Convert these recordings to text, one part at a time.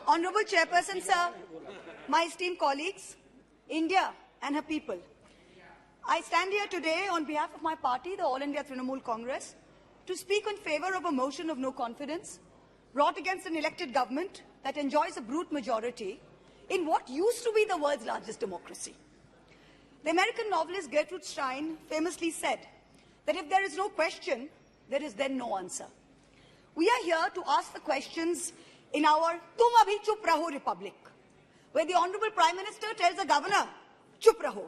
Honorable Chairperson, sir, my esteemed colleagues, India and her people, I stand here today on behalf of my party, the All India Trinamool Congress, to speak in favour of a motion of no confidence brought against an elected government that enjoys a brute majority in what used to be the world's largest democracy. The American novelist Gertrude Stein famously said that if there is no question, there is then no answer. We are here to ask the questions in our Tum Abhi Chup Raho Republic, where the Honorable Prime Minister tells the Governor, Chup Raho,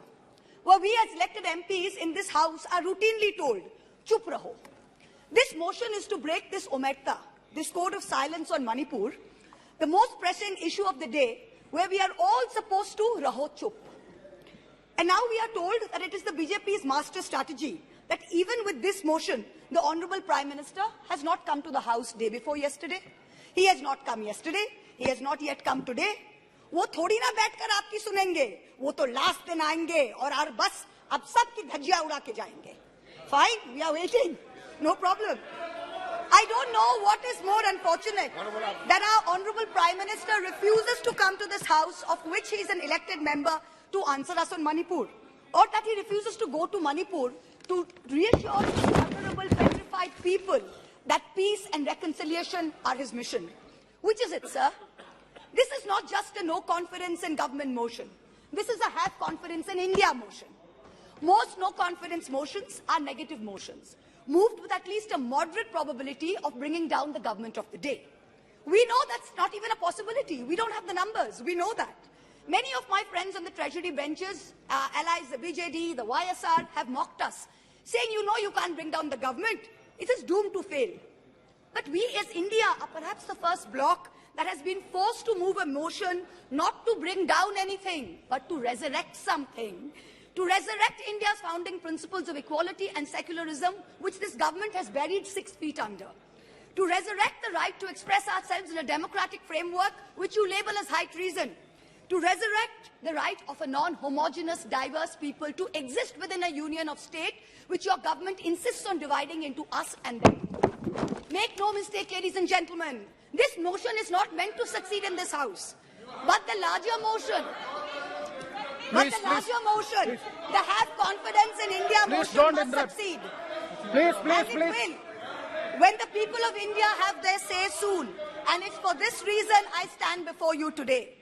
where we as elected MPs in this House are routinely told, Chup Raho. This motion is to break this omerta, this code of silence on Manipur, the most pressing issue of the day, where we are all supposed to Raho Chup. And now we are told that it is the BJP's master strategy that even with this motion, the Honorable Prime Minister has not come to the House day before yesterday. He has not come yesterday. He has not yet come today. वो थोड़ी ना बैठकर आपकी सुनेंगे, वो तो last दिन आएंगे और बस अब सबकी धज्जियां उड़ा के जाएंगे. Fine, we are waiting. No problem. I don't know what is more unfortunate that our Honorable Prime Minister refuses to come to this House, of which he is an elected member, to answer us on Manipur, or that he refuses to go to Manipur to reassure the vulnerable, petrified people that peace and reconciliation are his mission. Which is it, sir? This is not just a no confidence in government motion. This is a have confidence in India motion. Most no confidence motions are negative motions, moved with at least a moderate probability of bringing down the government of the day. We know that's not even a possibility. We don't have the numbers. We know that. Many of my friends on the Treasury benches, allies, the BJD, the YSR, have mocked us, saying, you know, you can't bring down the government. It is doomed to fail. But we as India are perhaps the first bloc that has been forced to move a motion not to bring down anything, but to resurrect something, to resurrect India's founding principles of equality and secularism, which this government has buried 6 feet under, to resurrect the right to express ourselves in a democratic framework, which you label as high treason, to resurrect the right of a non-homogeneous, diverse people to exist within a union of state, which your government insists on dividing into us and them. Make no mistake, ladies and gentlemen, this motion is not meant to succeed in this House, but the larger motion, the have confidence in India motion must succeed. Please. Will, when the people of India have their say soon, and it's for this reason I stand before you today.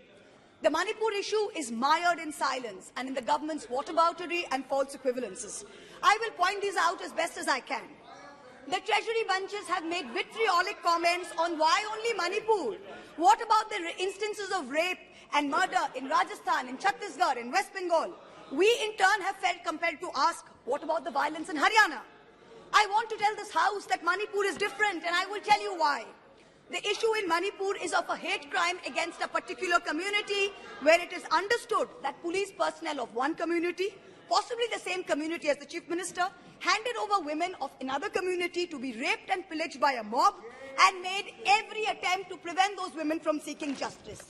The Manipur issue is mired in silence and in the government's whataboutery and false equivalences. I will point these out as best as I can. The Treasury benches have made vitriolic comments on why only Manipur. What about the instances of rape and murder in Rajasthan, in Chhattisgarh, in West Bengal? We in turn have felt compelled to ask, what about the violence in Haryana? I want to tell this House that Manipur is different, and I will tell you why. The issue in Manipur is of a hate crime against a particular community, where it is understood that police personnel of one community, possibly the same community as the Chief Minister, handed over women of another community to be raped and pillaged by a mob and made every attempt to prevent those women from seeking justice.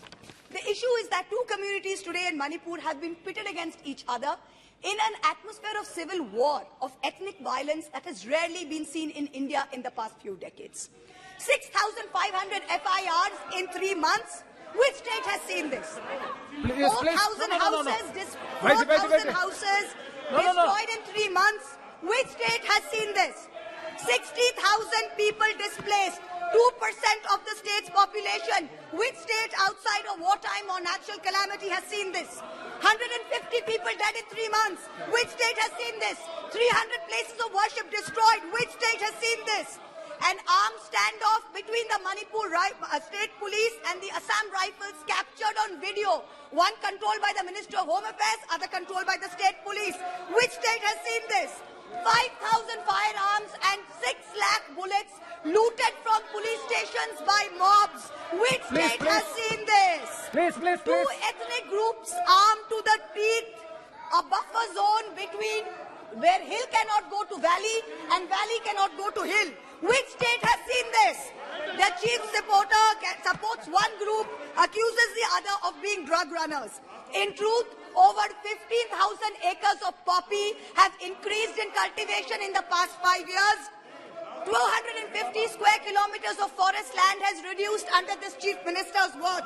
The issue is that 2 communities today in Manipur have been pitted against each other in an atmosphere of civil war, of ethnic violence that has rarely been seen in India in the past few decades. 6,500 FIRs in 3 months. Which state has seen this? 4,000 houses, 4,000 houses destroyed in 3 months. Which state has seen this? 60,000 people displaced, 2% of the state's population. Which state outside of wartime or natural calamity has seen this? 150 people dead in 3 months. Which state has seen this? 300 places of worship destroyed. Which state has seen this? An armed standoff between the Manipur State Police and the Assam Rifles captured on video. One controlled by the Minister of Home Affairs, other controlled by the State Police. Which state has seen this? 5,000 firearms and 6 lakh bullets looted from police stations by mobs. Which state has seen this? Two ethnic groups armed to the teeth, a buffer zone between where hill cannot go to valley and valley cannot go to hill. Which state has seen this? The chief supporter supports one group, accuses the other of being drug runners. In truth, over 15,000 acres of poppy have increased in cultivation in the past 5 years. 250 square kilometers of forest land has reduced under this Chief Minister's watch.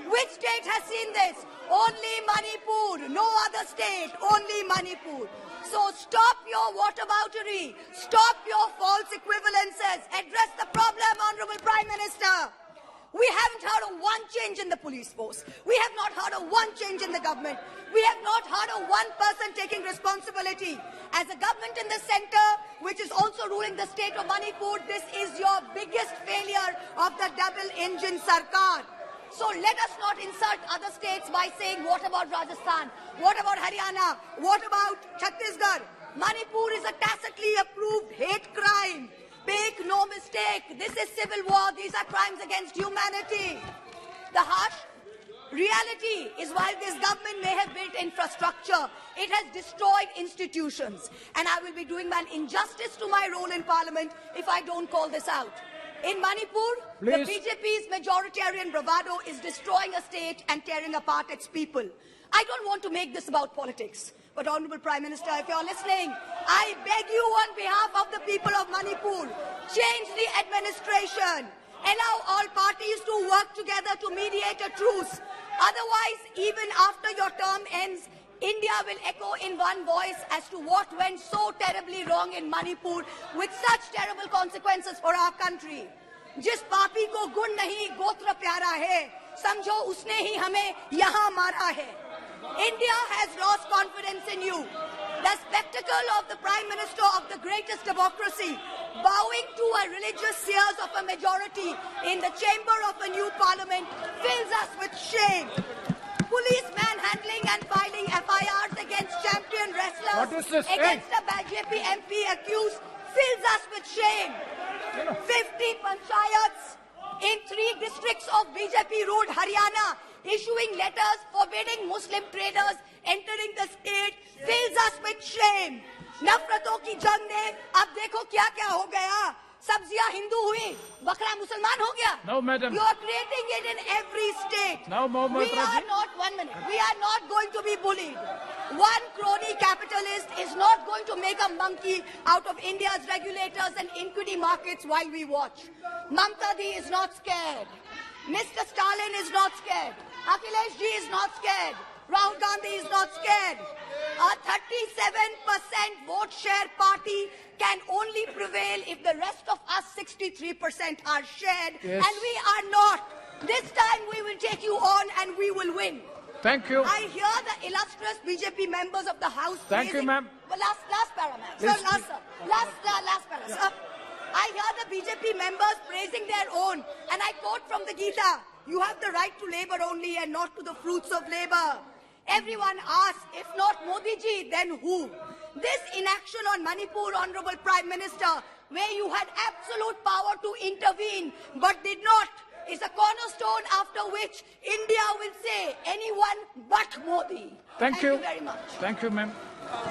Which state has seen this? Only Manipur. No other state. Only Manipur. So stop your whataboutery. Stop your false equivalences. Address the problem, Honorable Prime Minister. We haven't heard of one change in the police force. We have not heard of one change in the government. We have not heard of one person taking responsibility. As a government in the center, which is also ruling the state of Manipur, this is your biggest failure of the double-engine Sarkar. So let us not insult other states by saying, what about Rajasthan? What about Haryana? What about Chhattisgarh? Manipur is a tacitly approved hate crime. Make no mistake, this is civil war. These are crimes against humanity. The harsh reality is while this government may have built infrastructure, it has destroyed institutions. And I will be doing an injustice to my role in Parliament if I don't call this out. In Manipur, the BJP's majoritarian bravado is destroying a state and tearing apart its people. I don't want to make this about politics. But Honorable Prime Minister, if you're listening, I beg you on behalf of the people of Manipur, change the administration. Allow all parties to work together to mediate a truce. Otherwise, even after your term ends, India will echo in one voice as to what went so terribly wrong in Manipur with such terrible consequences for our country. जिस पापी को गुण नहीं गोत्र प्यारा है, समझो उसने ही हमें यहाँ मारा है. India has lost confidence in you. The spectacle of the Prime Minister of the greatest democracy bowing to a religious seers of a majority in the chamber of a new parliament fills us with shame. Police manhandling and filing FIRs against champion wrestlers against a BJP MP accused fills us with shame. 50 panchayats in 3 districts of BJP-ruled Haryana issuing letters forbidding Muslim traders entering the state fills us with shame. नफरतों की जंग ने अब देखो क्या क्या हो गया. सब्जियां हिंदू हुई, बकरा मुसलमान हो गया. No, madam. You are creating it in every state. Now, Mahua Moitra We are not going to be bullied. One crony capitalist is not going to make a monkey out of India's regulators and equity markets while we watch. Mamta Di is not scared. Mr. Stalin is not scared. Akhilesh Ji is not scared. Rahul Gandhi is not scared. A 37% vote share party can only prevail if the rest of us 63% are shared, yes. And we are not. This time we will take you on and we will win. Thank you. I hear the illustrious BJP members of the House. Thank you, ma'am. Last para, ma'am. Sir, last para, sir. I hear the BJP members praising their own, and I quote from the Gita, you have the right to labor only and not to the fruits of labor. Everyone asks, if not Modi ji, then who? This inaction on Manipur, Honorable Prime Minister, where you had absolute power to intervene but did not, is a cornerstone after which India will say anyone but Modi. Thank you very much. Thank you, ma'am.